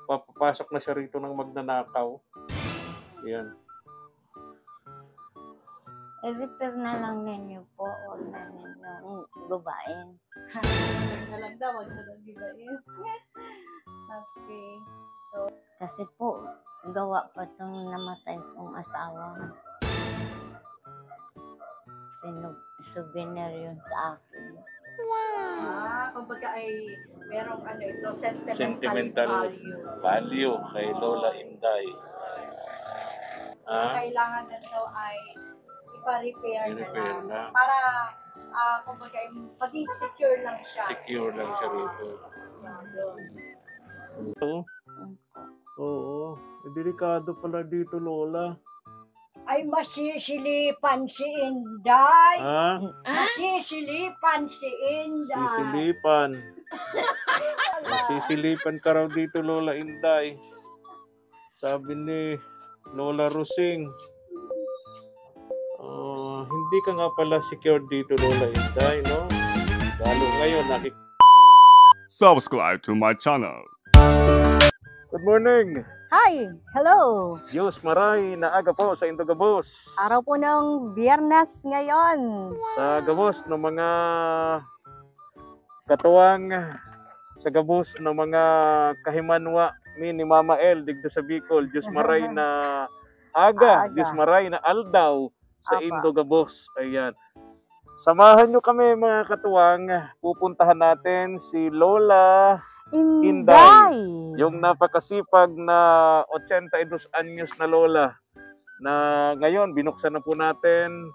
papapasok na siya rito ng magnanakaw. Yan. I-repair na lang ninyo po. Huwag na ninyo gubain. Na lang daw, wag na lang gibain. Okay. So, Kasi po, gawa pa itong namatay kong asawa. Souvenir yun sa akin. kumbaga ay merong ano ito, Sentimental value kay Lola Inday. Kailangan na ito ay ipa-repair na I-repair lang. na. Para, kumbaga, maging secure lang siya. Secure lang siya rito. So, yun. Oo. Oo. Delikado pala dito, Lola. Ay, masisilipan si Inday. Ha? Masisilipan si Inday. Sisilipan. Sisilipan ka raw dito, Lola Inday. Sabi ni Lola Rosing. Hindi ka nga pala secured dito, Lola Inday, no? Lalo ngayon, Subscribe to my channel. Good morning! Hi! Hello! Diyos maray na aga po sa Indo Gabos. Araw po ng Biyernes ngayon. Sa Gabos ng mga katuwang sa Gabos ng mga kahimanwa ni Mama El digdo sa Bicol. Diyos maray na aga. Diyos maray na aldaw sa Indo Gabos. Ayan. Samahan nyo kami mga katuwang. Pupuntahan natin si Lola Inday, yung napakasipag na 82 anyos na lola na ngayon binuksan na po natin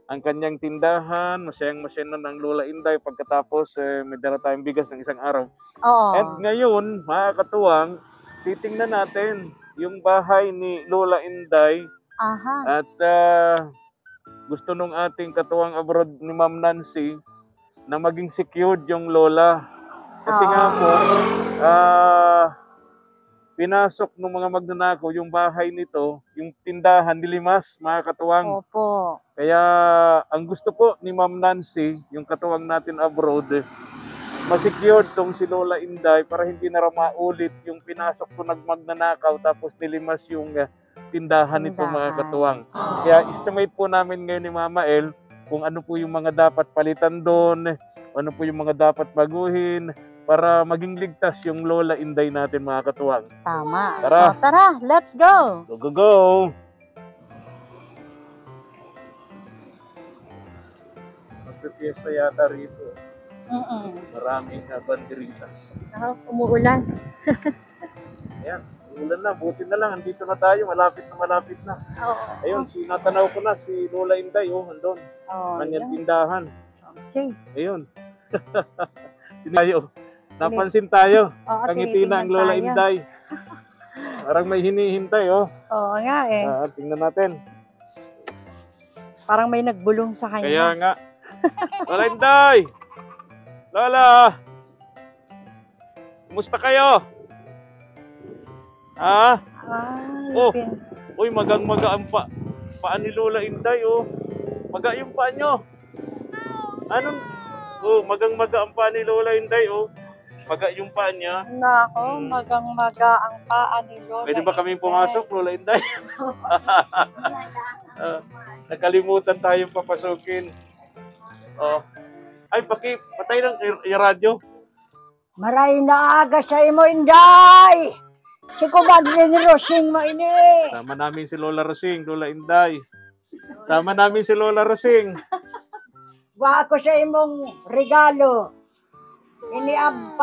ang kanyang tindahan. Masayang-masaya na ng Lola Inday pagkatapos may dala tayong bigas ng isang araw. And ngayon, mga katuwang, titingnan natin yung bahay ni Lola Inday. At gusto nung ating katuwang abroad ni Ma'am Nancy na maging secured yung lola. Kasi nga po, pinasok ng mga magnanakaw yung bahay nito, yung tindahan nilimas, mga katuwang. Opo. Kaya ang gusto po ni Ma'am Nancy, yung katuwang natin abroad, ma-secured tong si Lola Inday para hindi na maulit yung pinasok po nagmagnanakaw tapos nilimas yung tindahan nito, mga katuwang. Kaya estimate po namin ngayon ni Mama El kung ano po yung mga dapat palitan doon, ano po yung mga dapat baguhin para maging ligtas yung Lola Inday natin, mga katuwang. Tama. Tara. So, tara, let's go! Go, go, go! Magpipiesta yata rito. Maraming banderitas. Umuulan. Ayan, ulan na. Buti na lang. Andito na tayo. Malapit na. Ayun, natanaw ko na si Lola Inday. Andun. Kanyang tindahan. Okay. Ayun. Tayo. Napansin tayo. Kangiti na ang Lola Inday. Parang may hinihintay, Oo nga eh. Tingnan natin. Parang may nagbulong sa kanya. Kaya nga. Lola Inday! Lola! Kumusta kayo? Uy, magang-maga ang paan ni Lola Inday, Maga yung paa nyo. Magang-maga ang paa ni Lola Inday, Maga yung paa niya. Nako, magang-maga ang paa ni Lola. Pwede ba kami pumasok, Lola Inday? Nakalimutan tayong papasukin. Ay, patay ng radyo. Maray na aga sa imo, Inday. Si Kumadring Rosing mo ini. Sama namin si Lola Rosing, Lola Inday. Sama namin si Lola Rosing. Wa ako sa imong regalo. Ini ang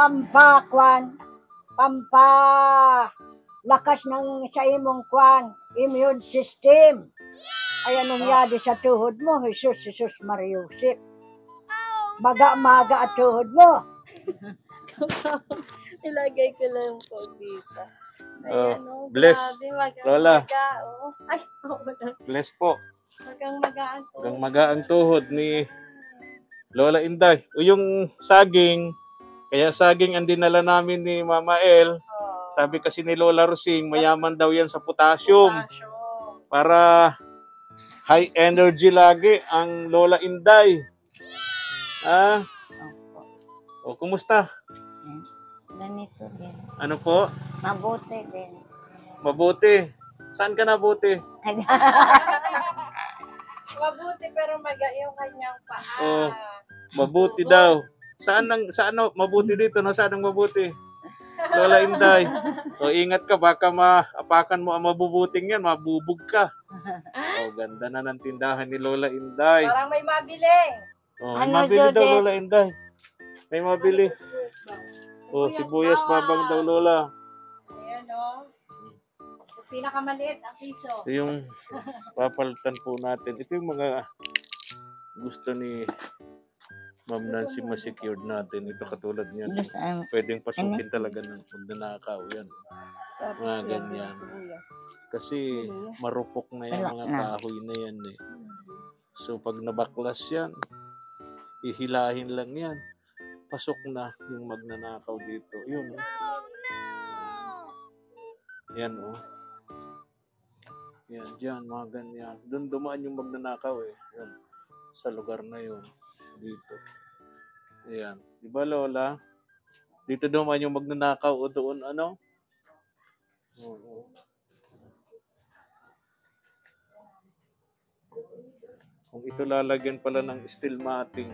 lakas ng sa imong immune system. Ay anong yadi sa tuhod mo, Jesus Mariusip. Maga-maga at tuhod mo. Ilagay ko lang po dito. Bless. Lola. Ay, Bless po. magang-maga ang tuhod ni Lola Inday. O yung saging, kaya saging ang dinala namin ni Mama El. Sabi kasi ni Lola Rosing, mayaman daw yan sa potassium. Para high energy lagi ang Lola Inday. Kumusta? Ganito din. Ano po? Mabuti din. Mabuti. Saan ka nabuti? Mabuti pero maga yung kanyang paa. Oh, mabuti daw. Saan mabuti dito? No, saan ang mabuti? Lola Inday. O, ingat ka, baka maapakan mo ang mabubuting yan, mabubog ka. Oh, ganda na ng tindahan ni Lola Inday. Parang may mabili. Oh, may Ano, mabili daw, Judith? Lola Inday. May mabili. Sibuyas ba? Oh, sibuyas babang daw, Lola. Ayan o. Yung pinakamaliit ang piso. Ito yung papalitan po natin. Ito yung mga gusto ni Ma'am Nancy ma-secured natin. Ito katulad niyan. Pwedeng pasukin talaga ng magnanakaw yan. Mga ganyan. Kasi marupok na yan, mga kahoy na yan eh. So pag nabaklas yan, ihilahin lang yan. Pasok na yung magnanakaw dito. Yun. Yan oh. Yan, dyan, mga ganyan. Doon dumaan yung magnanakaw eh. Yan. Sa lugar na yun. Dito. Ayan. Diba Lola? Dito dumaan yung magnanakaw o doon ano? Oo. Kung ito lalagyan pala ng steel matting,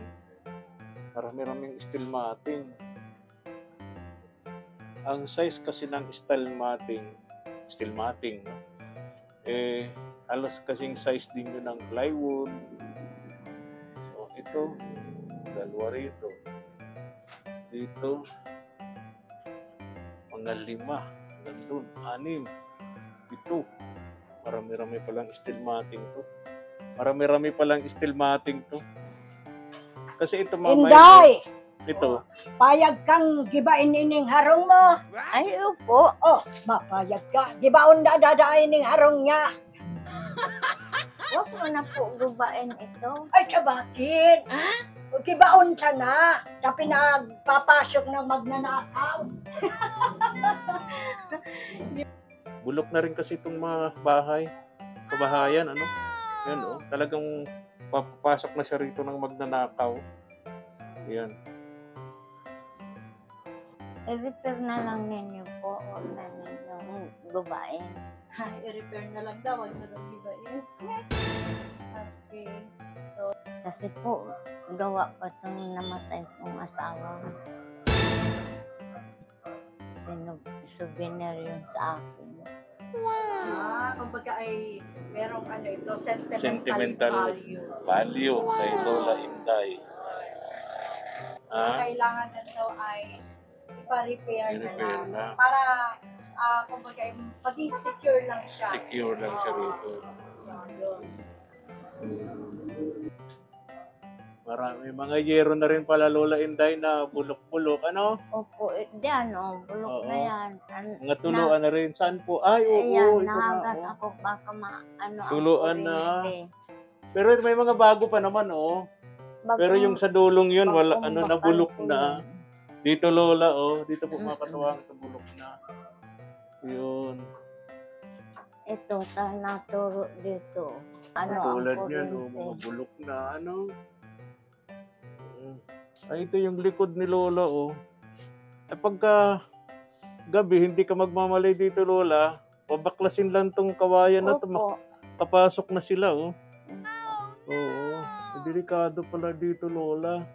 marami-raming steel matting. Ang size kasi ng steel matting, no? Eh, halos kasing size din yun ng plywood. So, ito, dalawa rito. Dito, mga 5, nandun, 6, 7. Marami-rami palang steel matting to. Marami-rami palang steel matting to. Kasi ito mamaya. Inday! Ito. Payag kang gibain ining harong mo. Ay, opo. Oh, mapayag ka. Gibaon na dadain ining harong niya. Huwag mo na po gubain ito. Ay, bakit? Gibaon ka na. Tapi nagpapasok ng magnanakaw. Bulok na rin kasi itong mga bahay. Kabahayan, ano? Yan, oh. Talagang papapasok na siya rito ng magnanakaw. Yan. I-repair na lang ninyo po. Huwag na ninyo gubain. I-repair na lang daw. Huwag na daw gibain. Okay. Kasi po, gawa pa itong namatay kong asawa. Souvenir yun sa akin. Kumbaga ay merong ano ito, Sentimental value. Value kay Lola Inday. Ang kailangan na daw ay ipa-repair na I-repair lang. na. Para, kumbaga, maging secure lang siya. Secure lang siya rito. So, yun. Marami mga yero na rin pala Lola Inday na bulok-bulok. Ano? Opo, diyan o, bulok Oo. na yan. Mga tuluan na rin. Saan po? Ay, oo. Ayan, Ito na, nahagas oh. ako baka ano Tuluan ang na. kuryente. Pero may mga bago pa naman, oh. Pero yung sa dulong yun, wala, ano, nabulok na. Dito Lola, oh. Dito po mga katuwang, ito bulok na. Yun. Ito, naturo dito. Ano ang Tulad yan, oh. kuryente. Mga bulok na, ano. Ay, ito yung likod ni Lola, oh. Ay, pagka gabi, hindi ka magmamalay dito, Lola. Pabaklasin lang tong kawayan na to. Opo. Kapasok na sila, oh. Oo. Delikado pala dito, Lola.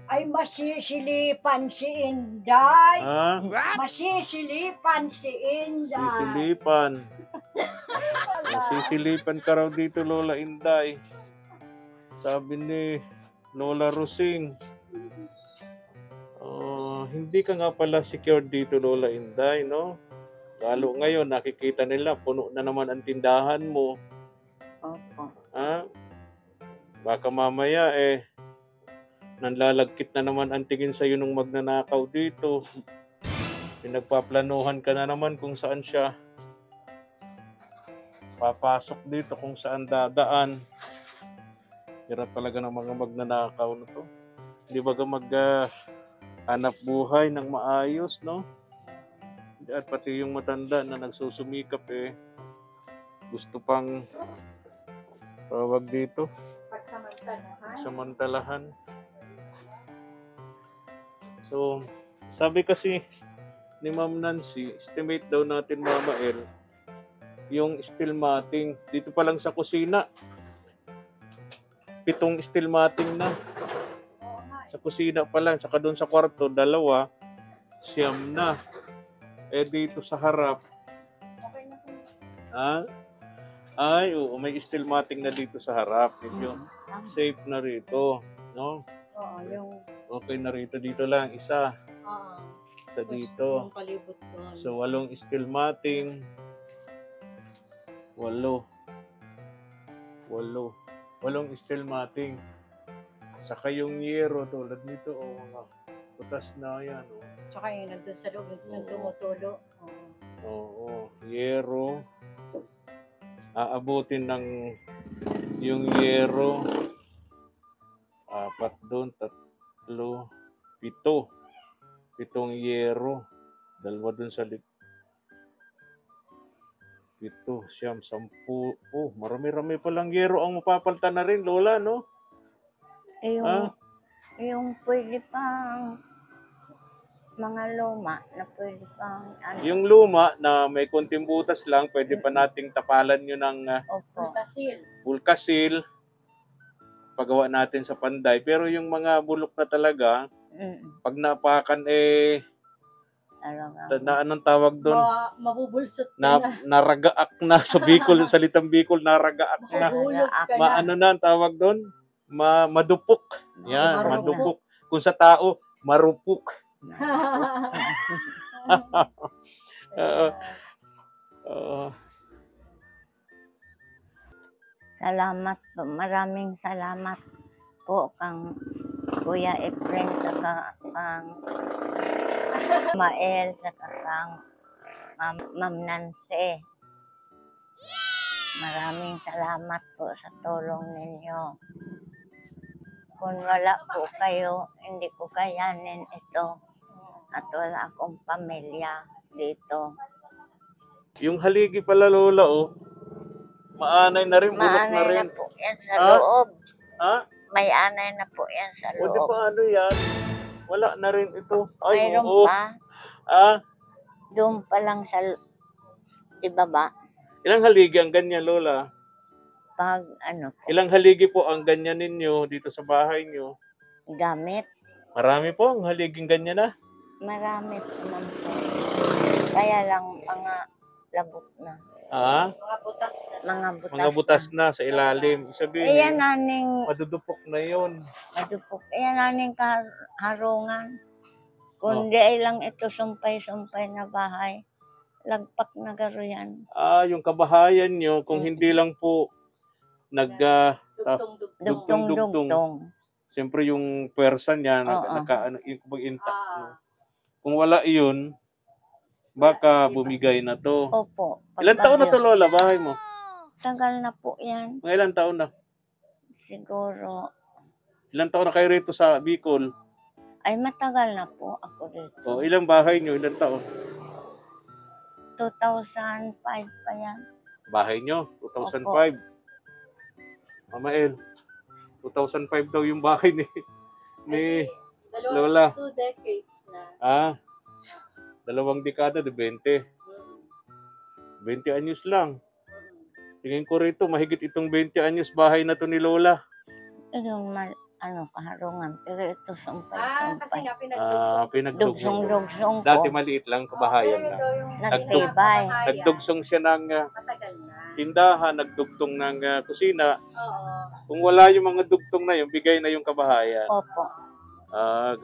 Ay, masisilipan si Inday. Ha? Masisilipan si Inday. Sisilipan. Sisilipan ka raw dito, Lola Inday. Sabi ni Lola Rosing. Hindi ka nga pala secured dito, Lola Inday, no? Lalo ngayon, nakikita nila, puno na naman ang tindahan mo. Opo. Ha? Baka mamaya, nanlalagkit na naman ang tingin sa'yo nung magnanakaw dito. Pinagpaplanuhan ka na naman kung saan siya papasok dito, kung saan dadaan. Hirap talaga ng mga magnanakaw na to. Hindi ba hanap buhay ng maayos, no? At pati yung matanda na nagsusumikap, gusto pang tawag dito, samantalahan. So, sabi kasi ni Ma'am Nancy, estimate daw natin, Mama El, yung steel matting. Dito pa lang sa kusina, 7 steel matting na. Sa kusina pa lang, saka doon sa kwarto, 2, 9 na. Eh dito sa harap, Okay na po. ay, oo, may steel matting na dito sa harap. Medyo safe na rito, no? Oo, yung... Okay na rito. Dito lang, isa dito. Yung palibot ko. So, 8 steel matting. 8 steel matting. Saka yung yero, tulad nito, mga butas na yan. Saka yung nandun sa loob, yung Oo. tumutulo. Oo, yero. Aabutin ng yung yero. 4 doon, 3, 7. 7 yero. 2 doon sa 7, 9, 10. Oh, marami-rami palang yero ang mapapalitan na rin, Lola, no? Yung pwede pang mga luma na pwede pang ano. Yung luma na may konting butas lang, pwede pa nating tapalan yun ng Opo. Vulcasil. Pagawa natin sa panday. Pero yung mga bulok na talaga, pag napakan anong tawag doon? Mabubulsot ka na. Naragaak na sa Bicol, salitang Bicol, naragaak na. Mahulog ka na. Ano na ang tawag doon? Madupok. Yan, Marupok. madupok. Kung sa tao, marupok. Salamat po. Maraming salamat po kang Kuya Efren saka kang Mael saka kang Ma'am Nancy. Maraming salamat po sa tulong ninyo. Kung wala po kayo, hindi ko kayanin ito. At wala akong pamilya dito. Yung haligi pala, Lola, maanay na rin, bulok na Maanay rin. na po yan sa loob. Ha? May anay na po yan sa O di loob. pa ano yan? Wala na rin ito. Ay, Mayroon oo. pa. Ah, Doon pa lang sa ibaba. ilang haligi ang ganyan, Lola? Pag ano po, Ilang haligi po ang ganyan ninyo dito sa bahay nyo? gamit. Marami po ang haliging ganyan na. Marami po man po. Kaya lang mga labot na. Ah, Mga butas na. mga butas na sa ilalim. Sabihin, Iyan naning madudupok na yun. madupok. Iyan naning harungan. Kundi ay lang ito sumpay-sumpay na bahay. Lagpak na garo yan. Yung kabahayan nyo, kung hindi lang po Dugtong-dugtong. Dugtong-dugtong. siyempre yung pwersa niya, Oo. intact. No? Kung wala yun, baka bumigay na to. Opo. Ilan taon na to, Lola, bahay mo? Tagal na po yan. Mga ilan taon na? Siguro. Ilan taon na kayo rito sa Bicol? Ay matagal na po ako dito. O, ilang bahay nyo? Ilan taon? 2005 pa yan. Bahay nyo? 2005. Mama El, 2005 daw yung bahay ni Lola. 2 decades na. 2 dekada de 20. 20 anyos lang. Tingin ko rito, mahigit itong 20 anyos bahay na to ni Lola. Yung kaharungan. Pero ito Kasi sumpay-sumpay. nga pinagdugsong. Pinagdugsong. Dugsong-dugsong Dati ko. maliit lang, kabahayan na. Nagtibay. Nagdugsong siya ng Matagal na. tindahan, nagdugtong ng kusina. Oo. Kung wala yung mga dugtong na yun, bigay na yung kabahayan. Opo.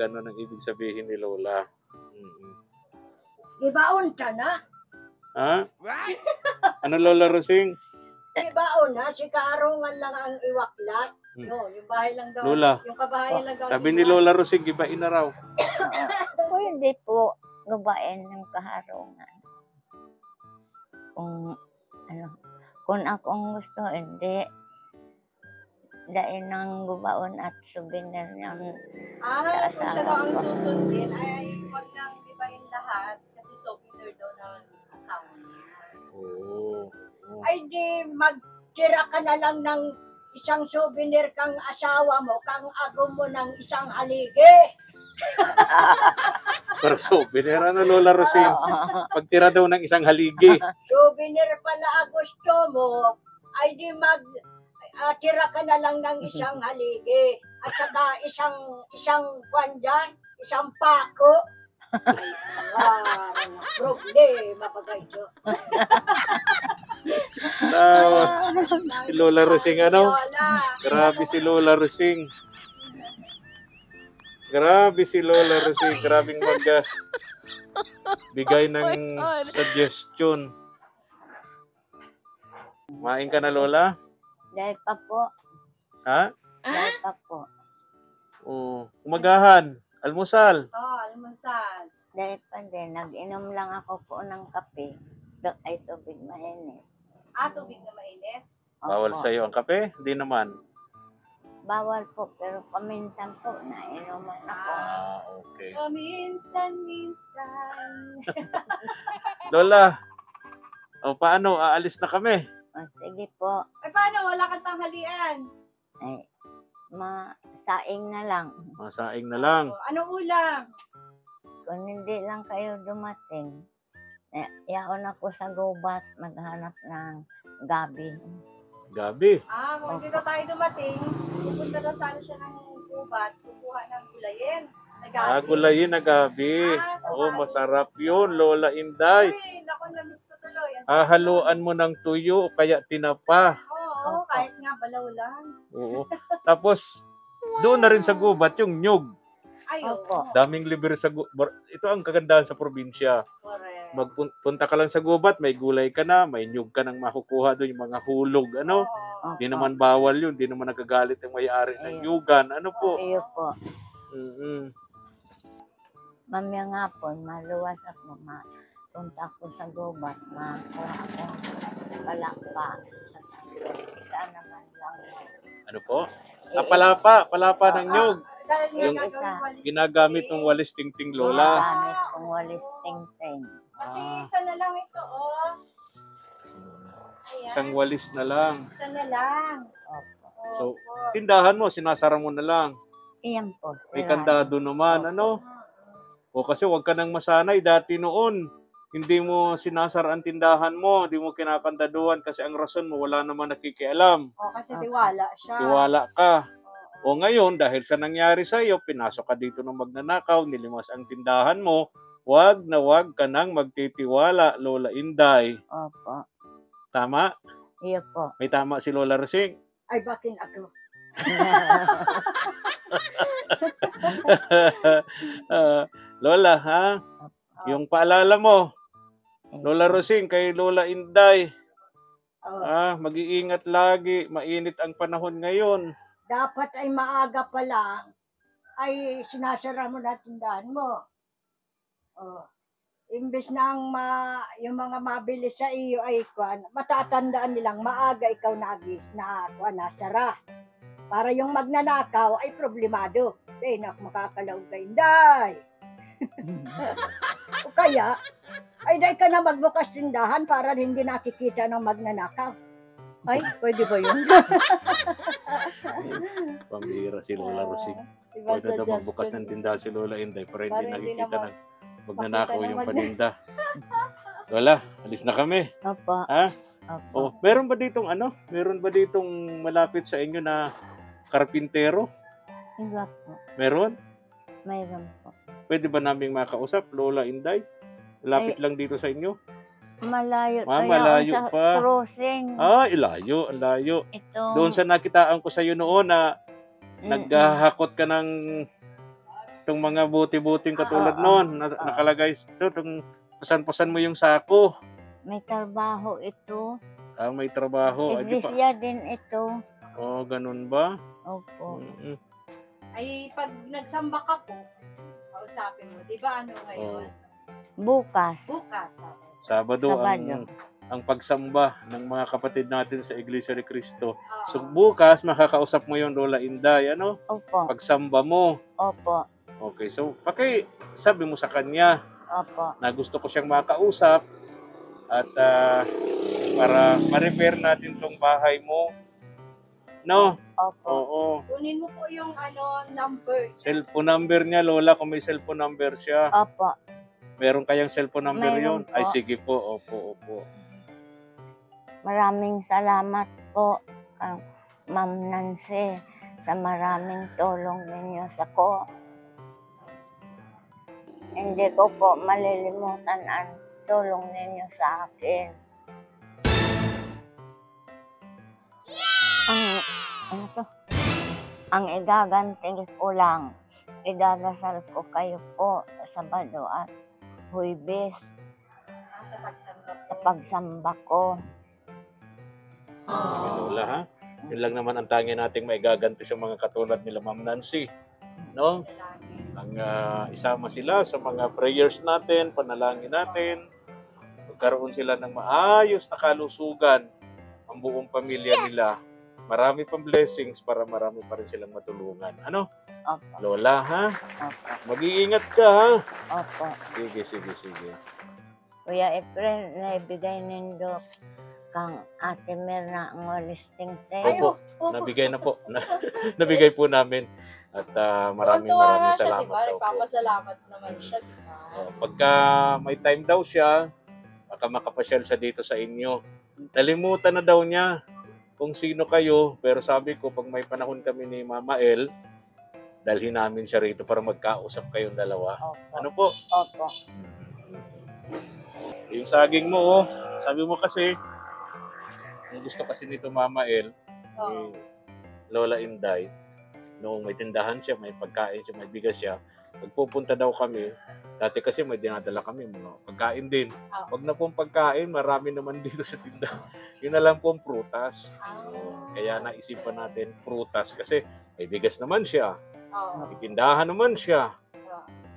Ganun ang ibig sabihin ni Lola. Ibaon ka na. Ha? Ano, Lola Rosing? Ibaon na. Si Kaarungan lang ang iwaklat. No, yung bahay lang daw. Lola. Yung kabahayan lang daw. Sabi ni Lola Rosing, ibain na raw. Pwede po gubain ng kaharungan. Kung akong gusto, hindi. Dain ng gubaon at souvenir niyan sa Kung siya asawa daw ang ko. susundin, ay huwag nang ibahin lahat kasi souvenir daw ng asawa niya. Oo. Ay di magtira ka na lang ng isang souvenir kang asawa mo, kang agom mo ng isang haligi. Para souvenir. Ano, Lola Rosing? Pagtira daw ng isang haligi. Souvenir pala gusto mo, ay di tira ka na lang ng isang haligi. At saka isang kwan dyan, isang pako. Ay, na problema pa kayo. Si Lola Rosing, ano? Lola. Grabe si Lola Rosing. Grabe si Lola Rosing. Grabing bigay ng suggestion. Kumain ka na, Lola? Dahil pa po. Ha? Dahil pa po. Oo. Umagahan. Almusal. Almusal. Dahil pa din. Nag-inom lang ako po ng kape. Ay, tubig mainit. Tubig na mainit? Bawal Opo. sa'yo ang kape? Hindi naman. Bawal po, pero paminsan po nainuman ako. Okay. Minsan. Lola, paano? Aalis na kami. Sige po. Ay, paano? Wala kang tanghalian. Ay, saing na lang. Masaing na lang. Anong ulam? Kung hindi lang kayo dumating, iyaon ako sa gubat, maghanap ng gabi. Gabi. Kung hindi na tayo dumating, pupunta daw sana siya ng gubat, kukuha ng gulayin. Gulayin na gabi. Oo, masarap yun, Lola Inday. Uy, naku, na-miss ko tuloy. Haluan mo ng tuyo o kaya tinapa. Oo, kahit nga balaw lang. Oo. Tapos, doon na rin sa gubat yung nyug. Ay, Opo. Daming libre sa gubat. Ito ang kagandahan sa probinsya. Correct. Magpunta ka lang sa gubat, may gulay ka na, may nyug ka nang makukuha doon, yung mga hulog. Ano? Oo. Di naman bawal yun. Di naman nagagalit ang may-ari ng Ayun. nyugan. Ano po? Iyo po. Mamaya nga po, maluwas ako, punta ako sa gubat, makuha akong palakpa. Isa naman lang. Ano po? Palapa ng nyug. Dahil Yung nga gagawin walis Ginagamit ng walis tingting, Lola. Gamit kong walis ting-ting. Kasi isa na lang ito, oh. Ayan. Isang walis na lang. Isa na lang. Opo. So, tindahan mo, sinasara mo na lang. Iyan po. May sira. kandado naman, ano? O kasi wag ka nang masanay. Dati noon, hindi mo sinasara ang tindahan mo, hindi mo kinakandaduhan kasi ang rason mo, wala naman nakikialam. Kasi tiwala siya. Tiwala ka. O ngayon, dahil sa nangyari sa iyo, pinasok ka dito ng magnanakaw, nilimas ang tindahan mo, wag ka nang magtitiwala, Lola Inday. Opo. Tama? Iyo po. May tama si Lola Rosing. Ay, bakin ako. Lola, ha? Yung paalala mo, Lola Rosing, kay Lola Inday, mag-iingat lagi, mainit ang panahon ngayon. Dapat ay maaga pa lang, ay sinasara mo na tindahan mo. Imbes na yung mga mabilis sa iyo ay matatandaan nilang maaga ikaw nasara. Para yung magnanakaw ay problemado. Dahil makakalaw ka, Inday. O kaya, ay dahil ka na magbukas tindahan para hindi nakikita ng magnanakaw. Ay, pwede ba yun? Pambihira si Lola Rosing. Diba, Pwede daw magbukas ng tindahan si Lola Inday para hindi nakikita ng magnanakaw yung paninda. Lola, alis na kami. Opo. Ha? Opo. Meron ba ditong Meron ba ditong malapit sa inyo na karpintero? Iba po. Meron? Mayroon po. Pwede ba naming makausap, Lola Inday? Malapit lang dito sa inyo? Malayo. Malayo sa pa. Crossing. Ilayo, ang layo. Ito. Doon sa nakitaan ko sa iyo noon na naghahakot ka ng itong mga buti-buting katulad noon. Nakalagay ito, itong pasan-pasan mo yung sako. May trabaho ito. May trabaho. Iglesia din ito. Ganun ba? Opo. Ay, pag nagsamba ka po, kausapin mo. Diba ano ngayon? Bukas. Bukas. Sabado ang pagsamba ng mga kapatid natin sa Iglesia ni Cristo. So bukas makakausap mo yung Lola Inday, ano? Opo. Pagsamba mo. Opo. Okay, so sabi mo sa kanya Opo. na gusto ko siyang makausap at para ma-repair natin tong bahay mo No? Opo. Oo. Kunin mo po yung number. Cellphone number niya, Lola, kung may cellphone number siya. Opo. Meron kayang cellphone number Mayroon yun? Ay, po. sige po. Opo, opo. Maraming salamat po, Ma'am Nancy, sa maraming tulong ninyo sa ko. Hindi ko po malilimutan ang tulong ninyo sa akin. Ang igaganti ko lang, idadasal ko kayo po sa Sabado at Huwebes Sa pagsamba sa pagsamba ko. Sige, Lola, ha? Yun lang naman ang tangi nating maigaganti sa mga katulad nila, Ma'am Nancy. No? Ang isama sila sa mga prayers natin, panalangin natin. Magkaroon sila ng maayos na kalusugan ang buong pamilya nila. Marami pang blessings para marami pa rin silang matulungan. Ano? Opo. Lola, ha? Opo. Mag-iingat ka, ha? Opo. Sige. Kuya Efren, naibigay nindo kang Ate Mirna ang listing Opo, tayo. nabigay na po. Nabigay po namin. At maraming salamat Diba? daw po. Nagpapasalamat naman siya, diba? Pagka may time daw siya, baka makapasyal siya dito sa inyo. Nalimutan na daw niya kung sino kayo, pero sabi ko, pag may panahon kami ni Mama El, dalhin namin siya rito para magkausap kayong dalawa. Opo. Ano po? Opo. Yung saging mo, sabi mo kasi, yung gusto kasi nito Mama El, Oo. Lola Inday, noong may tindahan siya, may pagkain siya, may bigas siya, magpupunta daw kami. Dati kasi may dinadala kami mga pagkain din. Wag na pong pagkain, marami naman dito sa tindahan. Yun na lang pong prutas. Kaya naisipan natin prutas kasi may bigas naman siya. Oo. May tindahan naman siya.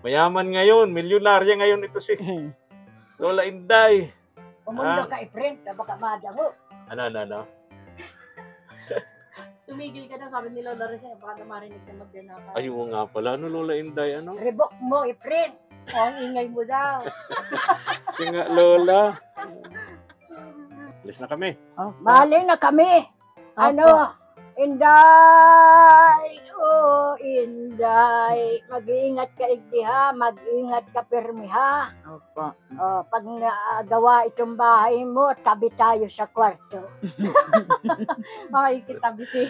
Mayaman ngayon, milyonarya ngayon ito si Lola Inday. Pumunta ka, Efren, na baka madamo. Ano? Tumigil ka na, sabi ni Lola Roseng, baka na marinig na magdanaka. Ayun nga pala, ano Lola Inday, ano? Revoke mo, Efren. Ang ingay mo daw. Kasi nga, Lola. Alis na kami. Opo. Maling na kami. Opo. Inday, Inday, mag-iingat ka igdiha, mag-iingat ka pirmi ha. Opo. Pag nagawa itong bahay mo, tabi tayo sa kwarto. Makikitabi si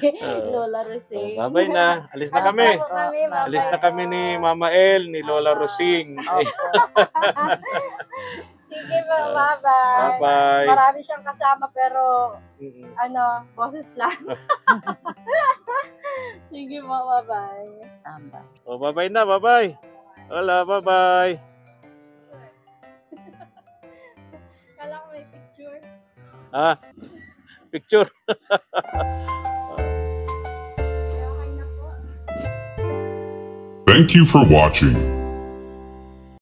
Lola Roseng. Bye-bye na. Alis na kami. Alis na po kami, bye-bye. Alis na kami ni Mama El, ni Lola Rosing. Sige po, bye-bye. Bye-bye. Marami siyang kasama pero Mm-mm. boses lang. Sige po, bye-bye. Tama. Oh, bye-bye na, bye-bye. Hola, bye-bye. Kala ko may picture. Picture. Okay na po. Thank you for watching.